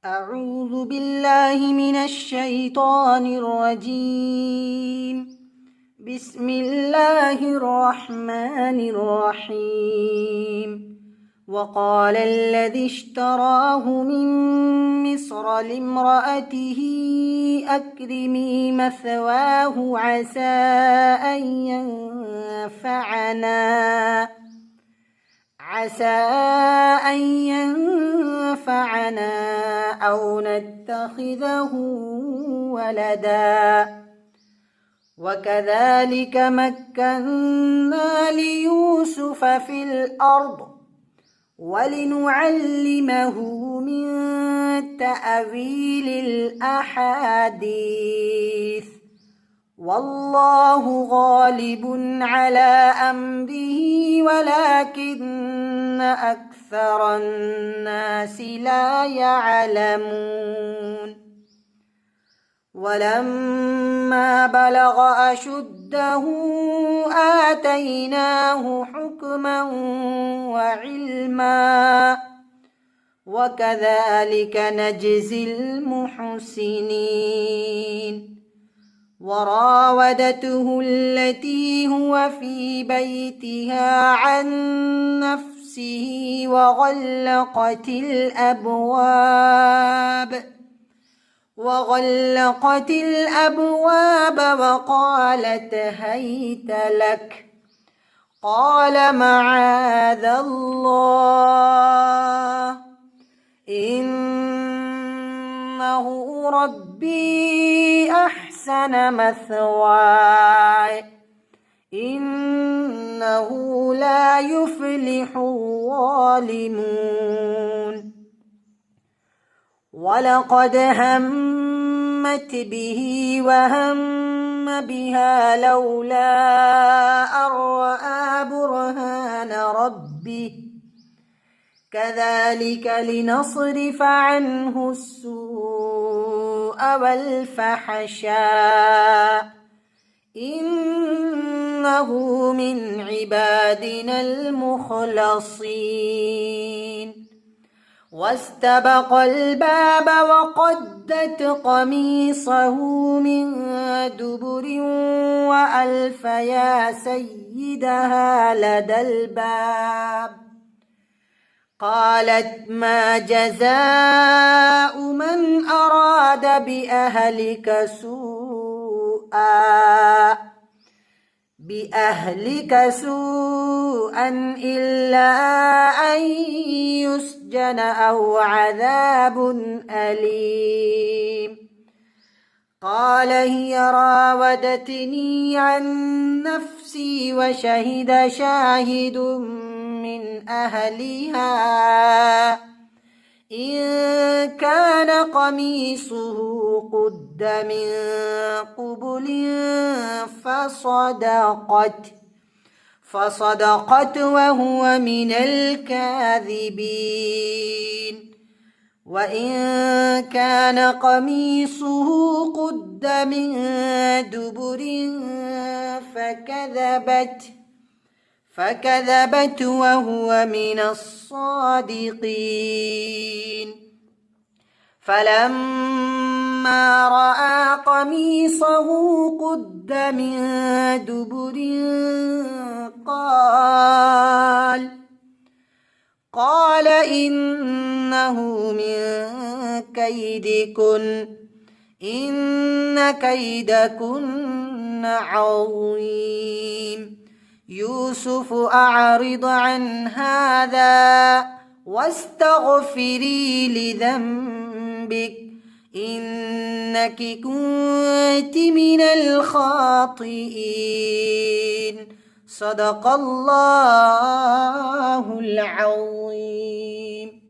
أعوذ بالله من الشيطان الرجيم. بسم الله الرحمن الرحيم. وقال الذي اشتراه من مصر لامرأته أكرمي مثواه عسى أن ينفعنا أو نتخذه ولدا. وكذلك مكنا ليوسف في الأرض ولنعلمه من تأويل الأحاديث والله غالب على أمره ولكن أكثر الناس لا يعلمون. ولما بلغ أشده آتيناه حكما وعلما وكذلك نجزي المحسنين. وراودته التي هو في بيتها عن نفسه وغلقت الأبواب وقالت هيت لك. قال معاذ الله إنه ربي أحسن مثواي إنه لا يفلح الظالمون. ولقد همت به وهم بها لولا أن رأى برهان ربه كذلك لنصرف عنه السوء والفحشاء إنه من عبادنا المخلصين. واستبق الباب وقدت قميصه من دبر وألف يا سيدها لدى الباب. قالت ما جزاء من أراد بأهلك سوءا إلا أن يسجن أو عذاب أليم. قال هي راودتني عن نفسي وشهد شاهد من أهلها إن كان قميصه قد من قبل فصدقت وهو من الكاذبين. وإن كان قميصه قد من دبر فكذبت وهو من الصادقين. فلما رأى قميصه قد من دبر قال إنه من كيدكن إن كيدكن عظيم. يوسف أعرض عن هذا واستغفري لذنبك إنك كنت من الخاطئين. صدق الله العظيم.